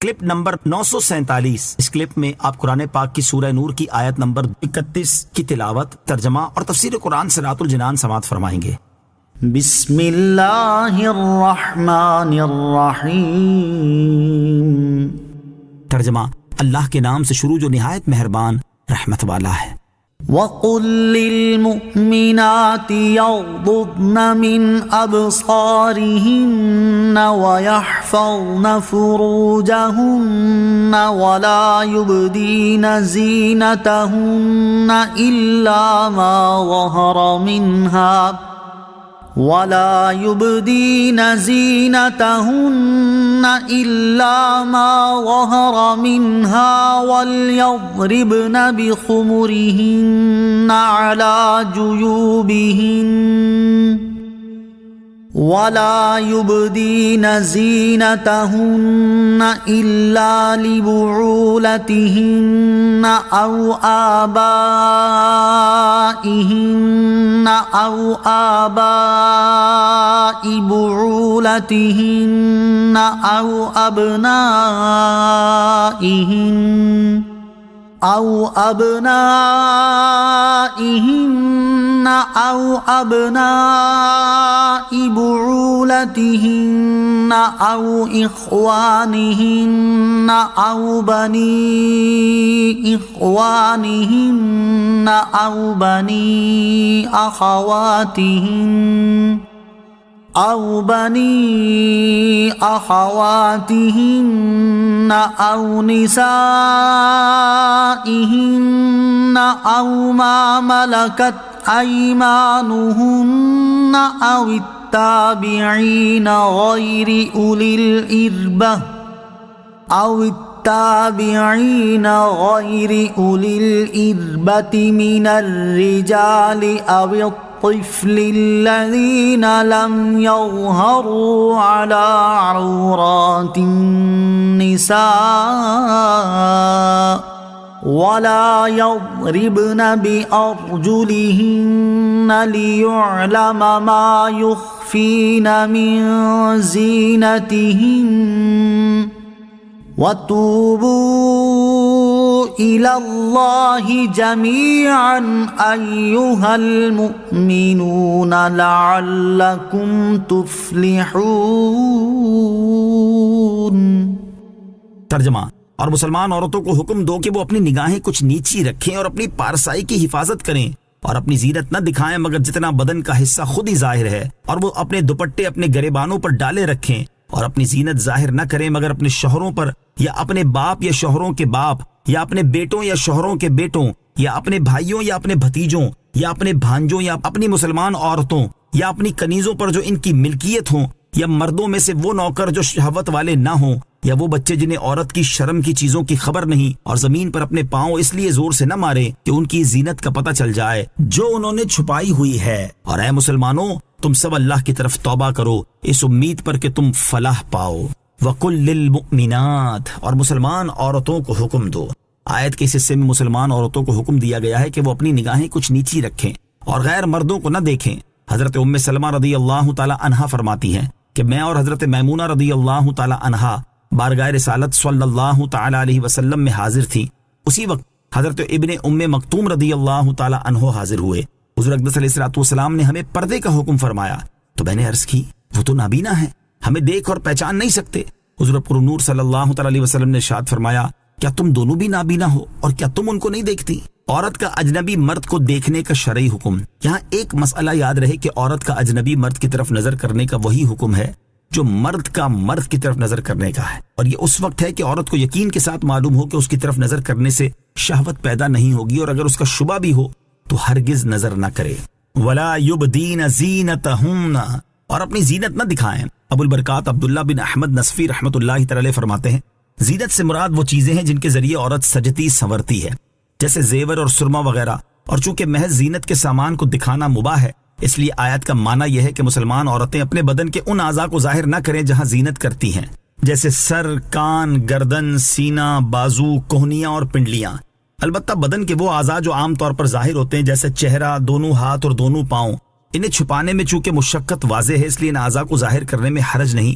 Clip number 947۔ اس clip میں آپ قرآن پاک کی سورہ نور کی آیت نمبر 31 کی تلاوت، ترجمہ اور تفسیر قرآن صراط الجنان سماعت فرمائیں گے۔ بسم اللہ الرحمن الرحیم۔ ترجمہ، اللہ کے نام سے شروع جو نہایت مہربان رحمت والا ہے۔ وَقُل لِّلْمُؤْمِنَاتِ يَغْضُضْنَ مِنْ أَبْصَارِهِنَّ وَيَحْفَظْنَ فُرُوجَهُنَّ وَلَا يُبْدِينَ زِينَتَهُنَّ إِلَّا مَا ظَهَرَ مِنْهَا وَلَا يُبْدِينَ زِينَتَهُنَّ إِلَّا مَا ظَهَرَ مِنْهَا وَلْيَضْرِبْنَ بِخُمُرِهِنَّ عَلَى جُيُوبِهِنَّ وَلَا يُبْدِينَ زِينَتَهُنَّ إِلَّا لِبُعُولَتِهِنَّ أَوْ آبَائِهِنَّ أَوْ آبَاءِ بُعُولَتِهِنَّ أَوْ أبنائهن بعولتهن أو إخوانهن أو بني إخوانهن أو بني أخواتهن أو نسائهن أو ما ملكت أيمانهن أو التابعين غير أولي الإربة من الرجال أو الطفل الذين لم يظهروا على عورات النساء ولا يضربن بأرجلهن ليعلم ما يخفين من زينتهن وتوبوا إلى الله جميعا أيها المؤمنون لعلكم تفلحون۔ ترجمہ، اور مسلمان عورتوں کو حکم دو کہ وہ اپنی نگاہیں کچھ نیچی رکھیں اور اپنی پارسائی کی حفاظت کریں اور اپنی زینت نہ دکھائیں مگر جتنا بدن کا حصہ خود ہی ظاہر ہے، اور وہ اپنے دوپٹے اپنے گریبانوں پر ڈالے رکھیں اور اپنی زینت ظاہر نہ کریں مگر اپنے شوہروں پر یا اپنے باپ یا شوہروں کے باپ یا اپنے بیٹوں یا شوہروں کے بیٹوں یا اپنے بھائیوں یا اپنے بھتیجوں یا اپنے بھانجوں یا اپنی مسلمان عورتوں یا اپنی کنیزوں پر جو ان کی ملکیت ہوں، یا مردوں میں سے وہ نوکر جو شہوت والے نہ ہوں، یا وہ بچے جنہیں عورت کی شرم کی چیزوں کی خبر نہیں، اور زمین پر اپنے پاؤں اس لیے زور سے نہ مارے کہ ان کی زینت کا پتہ چل جائے جو انہوں نے چھپائی ہوئی ہے۔ اور اے مسلمانوں، تم سب اللہ کی طرف توبہ کرو اس امید پر کہ تم فلاح پاؤ۔ وَقُل لِّلْمُؤْمِنَاتِ، اور مسلمان عورتوں کو حکم دو۔ آیت کے اس حصے میں مسلمان عورتوں کو حکم دیا گیا ہے کہ وہ اپنی نگاہیں کچھ نیچی رکھیں اور غیر مردوں کو نہ دیکھیں۔ حضرت ام سلمہ رضی اللہ تعالی عنہا فرماتی ہیں کہ میں اور حضرت میمونہ رضی اللہ تعالی عنہا بارگاہ رسالت صلی اللہ تعالی علیہ وسلم میں حاضر تھی۔ اسی وقت حضرت ابن ام مکتوم رضی اللہ تعالی عنہ حاضر ہوئے۔ حضور اقدس علیہ السلام نے ہمیں پردے کا حکم فرمایا تو میں نے عرض کی وہ تو نابینا ہے، ہمیں دیکھ اور پہچان نہیں سکتے۔ حضور پر نور صلی اللہ تعالی علیہ وسلم نے ارشاد فرمایا کیا تم دونوں بھی نابینا ہو اور کیا تم ان کو نہیں دیکھتی؟ عورت کا اجنبی مرد کو دیکھنے کا شرعی حکم۔ یہاں ایک مسئلہ یاد رہے کہ عورت کا اجنبی مرد کی طرف نظر کرنے کا وہی حکم ہے جو مرد کا مرد کی طرف نظر کرنے کا ہے، اور یہ اس وقت ہے کہ عورت کو یقین کے ساتھ معلوم ہو کہ اس کی طرف نظر کرنے سے شہوت پیدا نہیں ہوگی، اور اگر اس کا شبہ بھی ہو تو ہرگز نظر نہ کرے۔ وَلَا يُبْدِينَ زِينَتَهُنَّ، اور اپنی زینت نہ دکھائیں۔ ابو البرکات عبداللہ بن احمد نصفی رحمۃ اللہ تعالی فرماتے ہیں زینت سے مراد وہ چیزیں ہیں جن کے ذریعے عورت سجتی سنورتی ہے، جیسے زیور اور سرما وغیرہ، اور چونکہ محض زینت کے سامان کو دکھانا مباح ہے اس لیے آیت کا معنی یہ ہے کہ مسلمان عورتیں اپنے بدن کے ان اعضاء کو ظاہر نہ کریں جہاں زینت کرتی ہیں، جیسے سر، کان، گردن، سینہ، بازو، کوہنیاں اور پنڈلیاں۔ البتہ بدن کے وہ اعضاء جو عام طور پر ظاہر ہوتے ہیں جیسے چہرہ، دونوں ہاتھ اور دونوں پاؤں، انہیں چھپانے میں چونکہ مشقت واضح ہے اس لیے ان اعضاء کو ظاہر کرنے میں حرج نہیں،